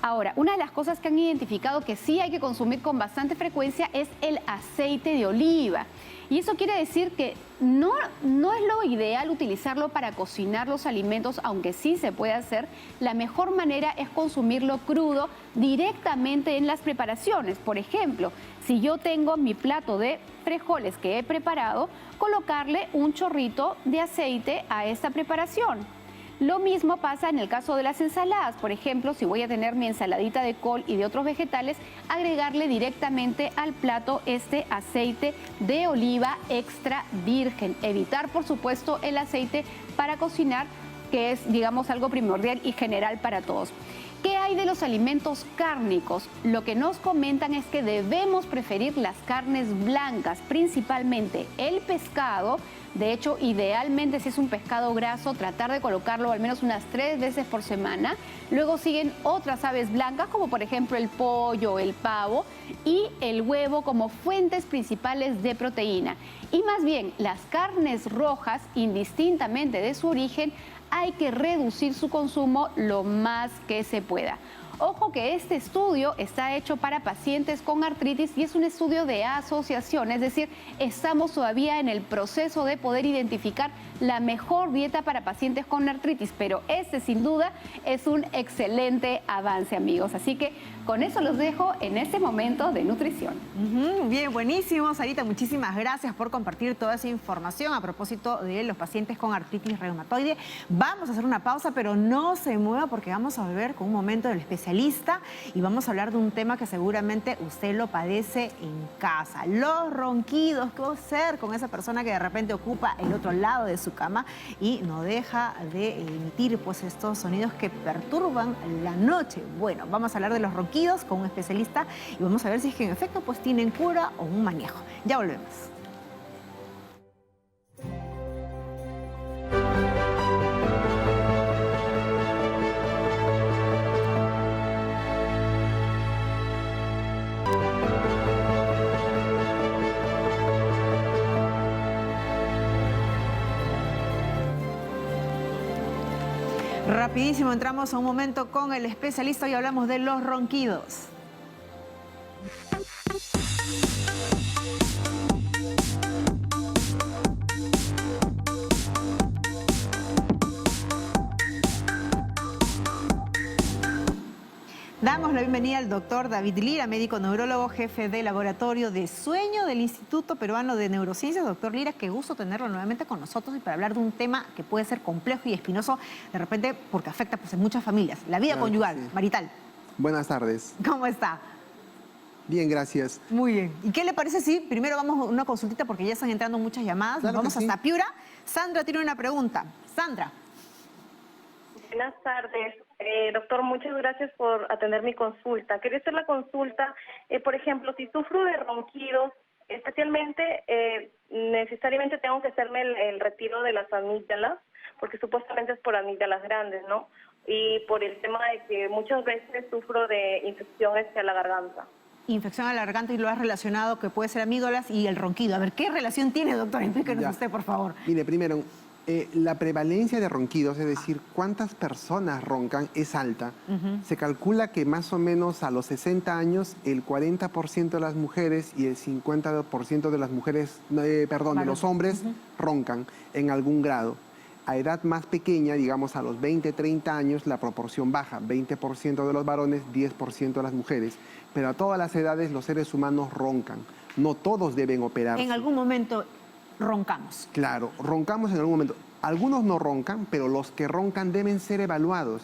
Ahora, una de las cosas que han identificado que sí hay que consumir con bastante frecuencia es el aceite de oliva. Y eso quiere decir que no es lo ideal utilizarlo para cocinar los alimentos, aunque sí se puede hacer. La mejor manera es consumirlo crudo directamente en las preparaciones. Por ejemplo, si yo tengo mi plato de frijoles que he preparado, colocarle un chorrito de aceite a esta preparación. Lo mismo pasa en el caso de las ensaladas. Por ejemplo, si voy a tener mi ensaladita de col y de otros vegetales, agregarle directamente al plato este aceite de oliva extra virgen. Evitar, por supuesto, el aceite para cocinar, que es, digamos, algo primordial y general para todos. ¿Qué hay de los alimentos cárnicos? Lo que nos comentan es que debemos preferir las carnes blancas, principalmente el pescado, De hecho, idealmente si es un pescado graso, tratar de colocarlo al menos unas 3 veces por semana. Luego siguen otras aves blancas, como por ejemplo el pollo, el pavo y el huevo como fuentes principales de proteína. Y más bien, las carnes rojas, indistintamente de su origen, hay que reducir su consumo lo más que se pueda. Ojo que este estudio está hecho para pacientes con artritis y es un estudio de asociación, es decir, estamos todavía en el proceso de poder identificar la mejor dieta para pacientes con artritis, pero este sin duda es un excelente avance, amigos. Así que con eso los dejo en este momento de nutrición. Bien, buenísimo, Sarita, muchísimas gracias por compartir toda esa información a propósito de los pacientes con artritis reumatoide. Vamos a hacer una pausa, pero no se mueva porque vamos a volver con un momento del especialista y vamos a hablar de un tema que seguramente usted lo padece en casa. Los ronquidos, ¿qué va a hacer con esa persona que de repente ocupa el otro lado de su cama y no deja de emitir pues estos sonidos que perturban la noche? Bueno, vamos a hablar de los ronquidos con un especialista y vamos a ver si es que en efecto pues tienen cura o un manejo. Ya volvemos. Rapidísimo, entramos a un momento con el especialista y hablamos de los ronquidos. Damos la bienvenida al doctor David Lira, médico neurólogo, jefe de laboratorio de sueño del Instituto Peruano de Neurociencias. Doctor Lira, qué gusto tenerlo nuevamente con nosotros y para hablar de un tema que puede ser complejo y espinoso de repente porque afecta pues, en muchas familias. La vida conyugal, sí. Marital. Buenas tardes. ¿Cómo está? Bien, gracias. Muy bien. ¿Y qué le parece si primero vamos a una consultita porque ya están entrando muchas llamadas? Claro, Nos vamos hasta Piura. Sandra tiene una pregunta. Sandra. Buenas tardes. Doctor, muchas gracias por atender mi consulta. Quería hacer la consulta, por ejemplo, si sufro de ronquidos, especialmente necesariamente tengo que hacerme el retiro de las amígdalas, porque supuestamente es por amígdalas grandes, ¿no? Y por el tema de que muchas veces sufro de infección a la garganta. Infección a la garganta y lo has relacionado que puede ser amígdalas y el ronquido. A ver, ¿qué relación tiene, doctor? Explíquenos usted, por favor. Mire, primero, la prevalencia de ronquidos, es decir, cuántas personas roncan, es alta. Se calcula que más o menos a los 60 años el 40% de las mujeres y el 50% de las mujeres, de los hombres roncan en algún grado. A edad más pequeña, digamos a los 20, 30 años, la proporción baja, 20% de los varones, 10% de las mujeres. Pero a todas las edades los seres humanos roncan. No todos deben operarse. En algún momento roncamos. Claro, roncamos en algún momento. Algunos no roncan, pero los que roncan deben ser evaluados.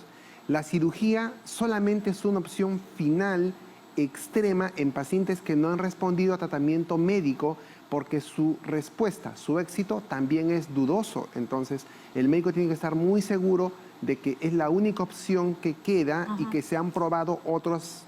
La cirugía solamente es una opción final, extrema, en pacientes que no han respondido a tratamiento médico porque su respuesta, su éxito también es dudoso. Entonces, el médico tiene que estar muy seguro de que es la única opción que queda y que se han probado otros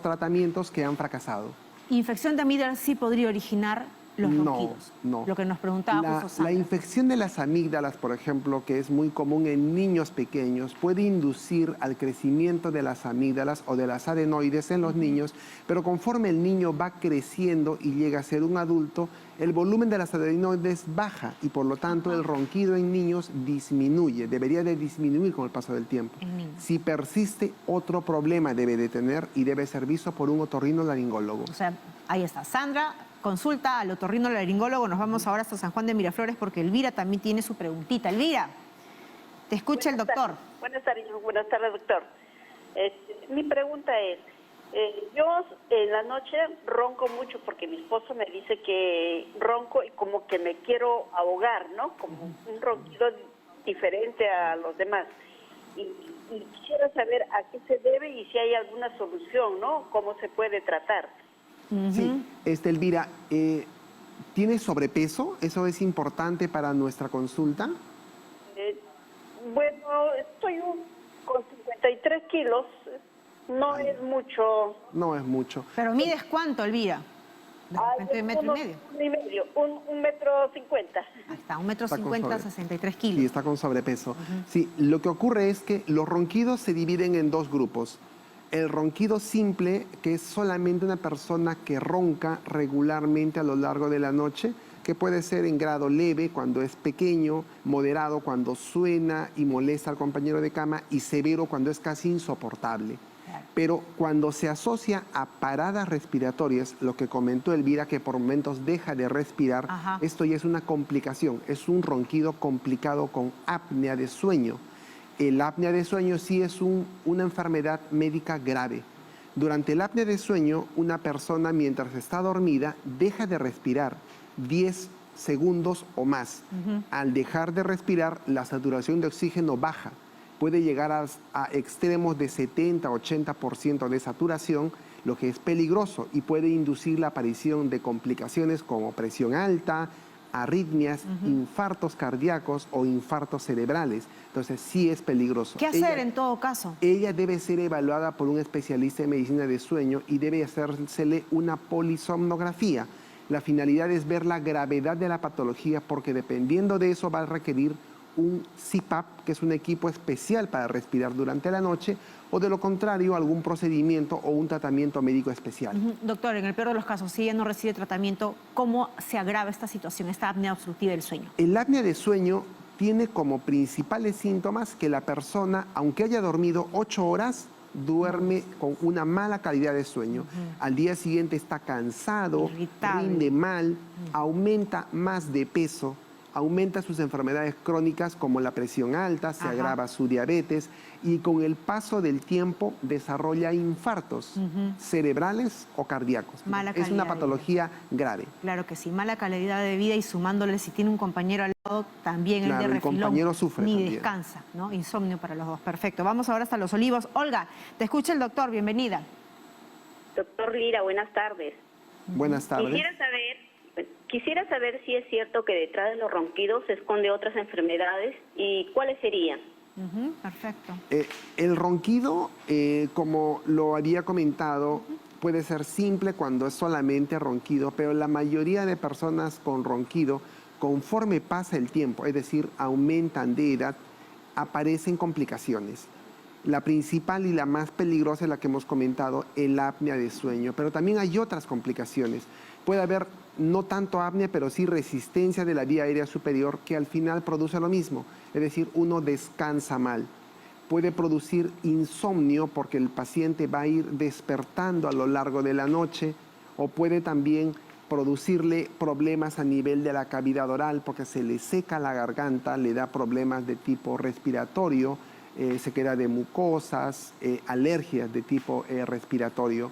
tratamientos que han fracasado. ¿Infección de amígdalas sí podría originar los ronquidos? No. Lo que nos preguntaba La infección de las amígdalas, por ejemplo, que es muy común en niños pequeños, puede inducir al crecimiento de las amígdalas o de las adenoides en los niños, pero conforme el niño va creciendo y llega a ser un adulto, el volumen de las adenoides baja y por lo tanto el ronquido en niños disminuye, debería de disminuir con el paso del tiempo. Si persiste, otro problema debe de tener y debe ser visto por un otorrinolaringólogo. O sea, ahí está. Sandra, consulta al otorrinolaringólogo. Nos vamos ahora hasta San Juan de Miraflores porque Elvira también tiene su preguntita. Elvira, te escucha el doctor. Buenas tardes, doctor. Mi pregunta es, yo en la noche ronco mucho porque mi esposo me dice que ronco y como que me quiero ahogar, ¿no? Como un ronquido diferente a los demás. Y quisiera saber a qué se debe y si hay alguna solución, ¿no? ¿Cómo se puede tratar? Sí, Elvira, ¿tienes sobrepeso? ¿Eso es importante para nuestra consulta? Bueno, estoy con 53 kilos, no es mucho. No es mucho. ¿Pero mides cuánto, Elvira? De repente, metro y medio. 1,50 m. Ahí está, 1,50 m, 63 kilos. Sí, está con sobrepeso. Sí, lo que ocurre es que los ronquidos se dividen en dos grupos. El ronquido simple, que es solamente una persona que ronca regularmente a lo largo de la noche, que puede ser en grado leve cuando es pequeño, moderado cuando suena y molesta al compañero de cama y severo cuando es casi insoportable. Pero cuando se asocia a paradas respiratorias, lo que comentó Elvira, que por momentos deja de respirar, esto ya es una complicación, es un ronquido complicado con apnea de sueño. El apnea de sueño sí es una enfermedad médica grave. Durante el apnea de sueño, una persona mientras está dormida deja de respirar 10 segundos o más. Al dejar de respirar, la saturación de oxígeno baja. Puede llegar a extremos de 70-80% de saturación, lo que es peligroso y puede inducir la aparición de complicaciones como presión alta, arritmias, infartos cardíacos o infartos cerebrales. Entonces sí es peligroso. ¿Qué hacer en todo caso? Ella debe ser evaluada por un especialista en medicina de sueño y debe hacérsele una polisomnografía. La finalidad es ver la gravedad de la patología porque dependiendo de eso va a requerir un CPAP, que es un equipo especial para respirar durante la noche, o de lo contrario, algún procedimiento o un tratamiento médico especial. Doctor, en el peor de los casos, si ella no recibe tratamiento, ¿cómo se agrava esta situación, esta apnea obstructiva del sueño? El apnea de sueño tiene como principales síntomas que la persona, aunque haya dormido 8 horas, duerme con una mala calidad de sueño. Al día siguiente está cansado, rinde mal, aumenta más de peso, aumenta sus enfermedades crónicas como la presión alta, se agrava su diabetes y con el paso del tiempo desarrolla infartos cerebrales o cardíacos. Es una patología grave. Claro que sí, mala calidad de vida y sumándole si tiene un compañero al lado, también claro, el de refilón, el compañero sufre ni también. Descansa, ¿no? Insomnio para los dos, perfecto. Vamos ahora hasta Los Olivos. Olga, te escucha el doctor, bienvenida. Doctor Lira, buenas tardes. Buenas tardes. Quisiera saber si es cierto que detrás de los ronquidos se esconde otras enfermedades y cuáles serían. Perfecto. El ronquido, como lo había comentado, puede ser simple cuando es solamente ronquido, pero la mayoría de personas con ronquido, conforme pasa el tiempo, es decir, aumentan de edad, aparecen complicaciones. La principal y la más peligrosa es la que hemos comentado, el apnea de sueño, pero también hay otras complicaciones. Puede haber no tanto apnea, pero sí resistencia de la vía aérea superior, que al final produce lo mismo, es decir, uno descansa mal. Puede producir insomnio porque el paciente va a ir despertando a lo largo de la noche, o puede también producirle problemas a nivel de la cavidad oral porque se le seca la garganta, le da problemas de tipo respiratorio, se queda de mucosas, alergias de tipo respiratorio.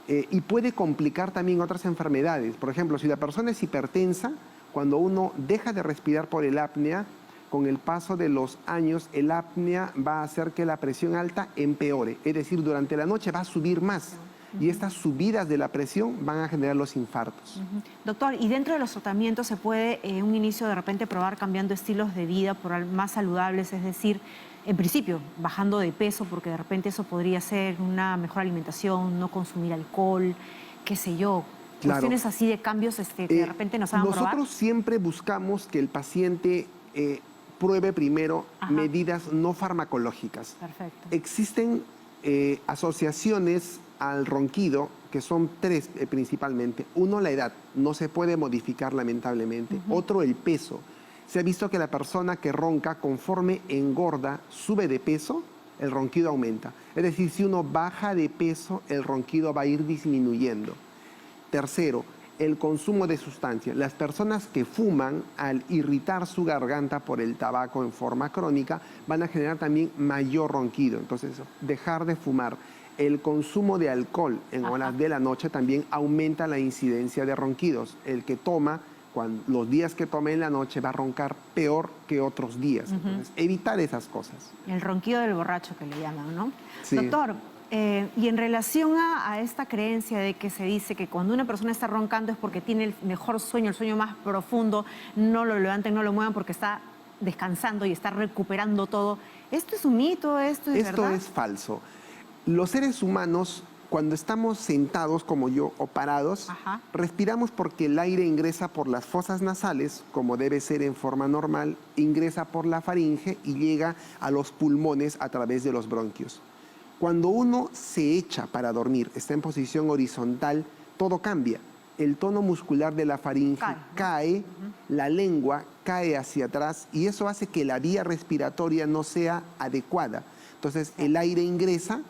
Y puede complicar también otras enfermedades. Por ejemplo, si la persona es hipertensa, cuando uno deja de respirar por el apnea, con el paso de los años, el apnea va a hacer que la presión alta empeore. Es decir, durante la noche va a subir más. Y estas subidas de la presión van a generar los infartos. Doctor, ¿y dentro de los tratamientos se puede en un inicio de repente probar cambiando estilos de vida por más saludables? Es decir, en principio, bajando de peso, porque de repente eso podría ser una mejor alimentación, no consumir alcohol, qué sé yo. Claro. Cuestiones así de cambios que de repente nos hagan probar. Nosotros siempre buscamos que el paciente pruebe primero medidas no farmacológicas. Perfecto. Existen asociaciones al ronquido, que son 3 principalmente. Uno, la edad, no se puede modificar lamentablemente. Otro, el peso. Se ha visto que la persona que ronca, conforme engorda, sube de peso, el ronquido aumenta. Es decir, si uno baja de peso, el ronquido va a ir disminuyendo. Tercero, el consumo de sustancias. Las personas que fuman, al irritar su garganta por el tabaco en forma crónica, van a generar también mayor ronquido. Entonces, dejar de fumar. El consumo de alcohol en horas de la noche también aumenta la incidencia de ronquidos. El que toma, los días que tome en la noche, va a roncar peor que otros días. Entonces, evitar esas cosas. El ronquido del borracho que le llaman, ¿no? Sí. Doctor, y en relación a esta creencia de que se dice que cuando una persona está roncando es porque tiene el mejor sueño, el sueño más profundo, no lo levanten, no lo muevan porque está descansando y está recuperando todo. ¿Esto es un mito? ¿Esto es verdad? Esto es falso. Los seres humanos Cuando estamos sentados como yo o parados, respiramos porque el aire ingresa por las fosas nasales, como debe ser en forma normal, ingresa por la faringe y llega a los pulmones a través de los bronquios. Cuando uno se echa para dormir, está en posición horizontal, todo cambia. El tono muscular de la faringe cae, la lengua cae hacia atrás y eso hace que la vía respiratoria no sea adecuada. Entonces el aire ingresa,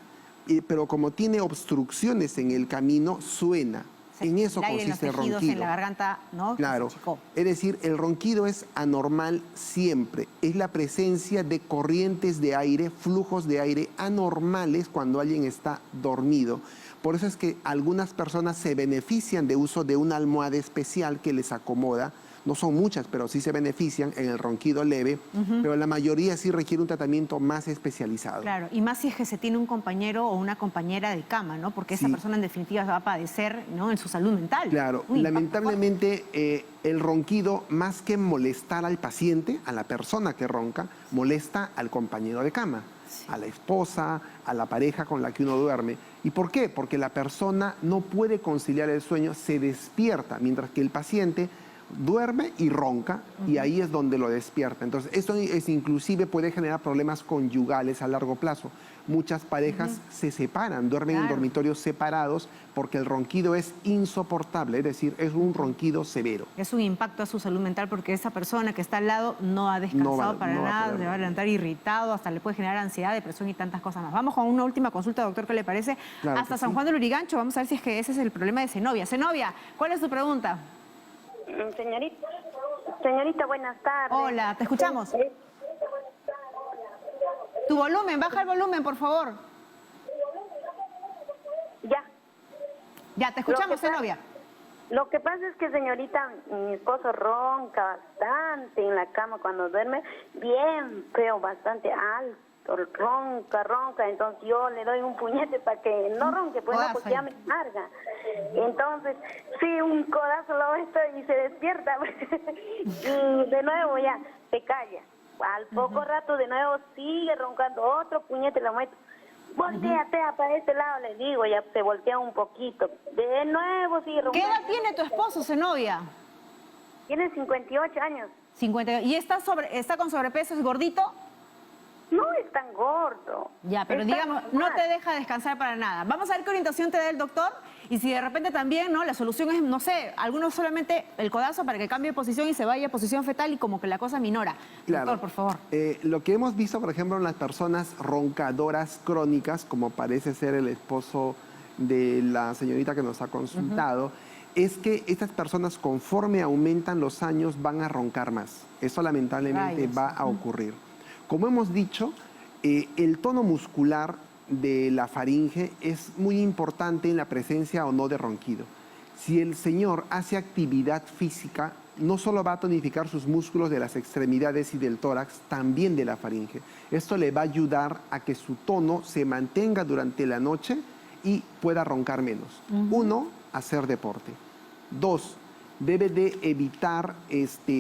pero como tiene obstrucciones en el camino, suena. En eso consiste el ronquido. En la garganta, ¿no? Claro. Es decir, el ronquido es anormal siempre. Es la presencia de corrientes de aire, flujos de aire anormales cuando alguien está dormido. Por eso es que algunas personas se benefician de uso de una almohada especial que les acomoda. No son muchas, pero sí se benefician en el ronquido leve, pero la mayoría sí requiere un tratamiento más especializado. Claro, y más si es que se tiene un compañero o una compañera de cama, ¿no? Porque esa persona en definitiva va a padecer, ¿no?, en su salud mental. Claro, lamentablemente el ronquido, más que molestar al paciente, a la persona que ronca, molesta al compañero de cama, a la esposa, a la pareja con la que uno duerme. ¿Y por qué? Porque la persona no puede conciliar el sueño, se despierta, mientras que el paciente duerme y ronca, y ahí es donde lo despierta. Entonces, esto inclusive puede generar problemas conyugales a largo plazo. Muchas parejas se separan, duermen en dormitorios separados porque el ronquido es insoportable, es decir, es un ronquido severo. Es un impacto a su salud mental porque esa persona que está al lado no ha descansado para nada, se va a levantar irritado, hasta le puede generar ansiedad, depresión y tantas cosas más. Vamos con una última consulta, doctor, ¿qué le parece? Claro hasta San Juan del Lurigancho, vamos a ver si es que ese es el problema de Zenobia. Zenobia, ¿cuál es tu pregunta? Señorita, buenas tardes. Hola, te escuchamos. Tu volumen, baja el volumen, por favor. Ya, te escuchamos, Zenobia. Lo que pasa es que, señorita, mi esposo ronca bastante en la cama cuando duerme, bien feo, bastante alto, ronca, entonces yo le doy un puñete para que no ronque, pues no, porque ya me carga. Entonces, sí, un codazo lo esto y se despierta, y de nuevo ya se calla. Al poco rato de nuevo sigue roncando, otro puñete lo meto. Volteate para este lado, le digo, ya se voltea un poquito. De nuevo sigue roncando. ¿Qué edad tiene tu esposo, Zenobia? Tiene 58 años. 58. ¿Y está con sobrepeso, es gordito? No es tan gordo. Ya, pero digamos, no te deja descansar para nada. Vamos a ver qué orientación te da el doctor y si de repente también, ¿no? La solución es, no sé, algunos solamente el codazo para que cambie de posición y se vaya a posición fetal y como que la cosa minora. Claro. Doctor, por favor. Lo que hemos visto, por ejemplo, en las personas roncadoras crónicas, como parece ser el esposo de la señorita que nos ha consultado, es que estas personas, conforme aumentan los años, van a roncar más. Eso lamentablemente va a ocurrir. Como hemos dicho, el tono muscular de la faringe es muy importante en la presencia o no de ronquido. Si el señor hace actividad física, no solo va a tonificar sus músculos de las extremidades y del tórax, también de la faringe. Esto le va a ayudar a que su tono se mantenga durante la noche y pueda roncar menos. 1, hacer deporte. 2, debe de evitar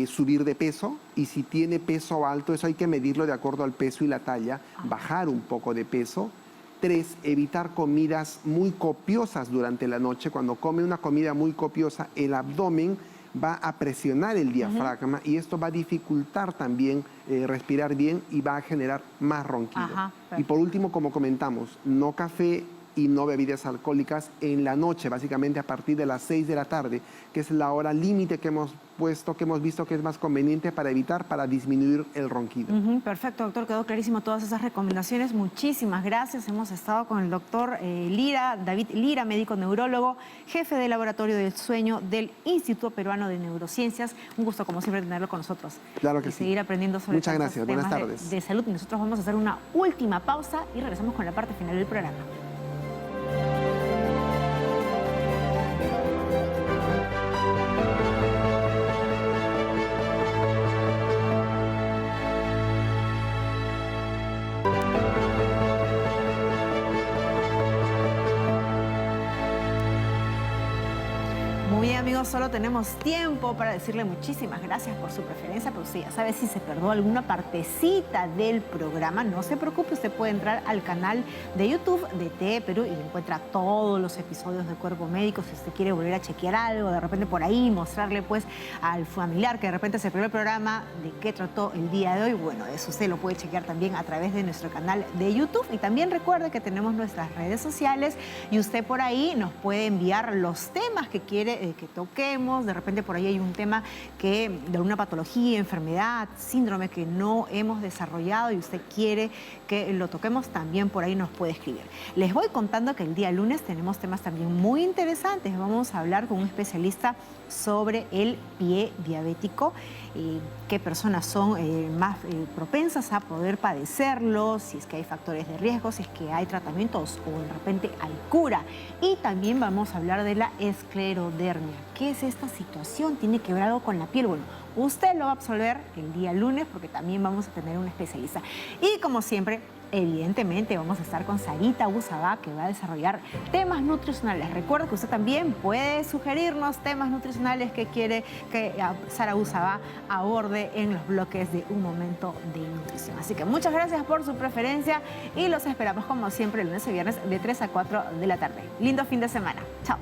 subir de peso, y si tiene peso alto, eso hay que medirlo de acuerdo al peso y la talla, bajar un poco de peso. 3, evitar comidas muy copiosas durante la noche. Cuando come una comida muy copiosa, el abdomen va a presionar el diafragma y esto va a dificultar también respirar bien y va a generar más ronquido. Y por último, como comentamos, no café y no bebidas alcohólicas en la noche, básicamente a partir de las 6 de la tarde, que es la hora límite que hemos puesto, que hemos visto que es más conveniente para disminuir el ronquido. Perfecto, doctor, quedó clarísimo todas esas recomendaciones. Muchísimas gracias. Hemos estado con el doctor David Lira, médico neurólogo, jefe del laboratorio del sueño del Instituto Peruano de Neurociencias. Un gusto, como siempre, tenerlo con nosotros. Claro que sí. Seguir aprendiendo sobre Muchas gracias. Temas Buenas tardes. de salud. Y nosotros vamos a hacer una última pausa y regresamos con la parte final del programa. Muy bien, amigos, solo tenemos tiempo para decirle muchísimas gracias por su preferencia, pero usted ya sabe, si se perdió alguna partecita del programa, no se preocupe, usted puede entrar al canal de YouTube de TE Perú y encuentra todos los episodios de Cuerpo Médico. Si usted quiere volver a chequear algo, de repente por ahí, mostrarle pues al familiar que de repente se perdió el programa, de qué trató el día de hoy, bueno, eso usted lo puede chequear también a través de nuestro canal de YouTube. Y también recuerde que tenemos nuestras redes sociales y usted por ahí nos puede enviar los temas que quiere que toquemos. De repente por ahí hay un tema de alguna patología, enfermedad, síndrome que no hemos desarrollado y usted quiere que lo toquemos, también por ahí nos puede escribir. Les voy contando que el día lunes tenemos temas también muy interesantes. Vamos a hablar con un especialista sobre el pie diabético, qué personas son más propensas a poder padecerlo, si es que hay factores de riesgo, si es que hay tratamientos o de repente hay cura. Y también vamos a hablar de la esclerodermia. ¿Qué es esta situación? ¿Tiene que ver algo con la piel? Bueno, usted lo va a absolver el día lunes porque también vamos a tener un especialista. Y como siempre, evidentemente vamos a estar con Sarita Abusabá, que va a desarrollar temas nutricionales. Recuerda que usted también puede sugerirnos temas nutricionales que quiere que Sara Abusabá aborde en los bloques de Un Momento de Nutrición. Así que muchas gracias por su preferencia y los esperamos como siempre el lunes y viernes de 3 a 4 de la tarde. Lindo fin de semana. Chao.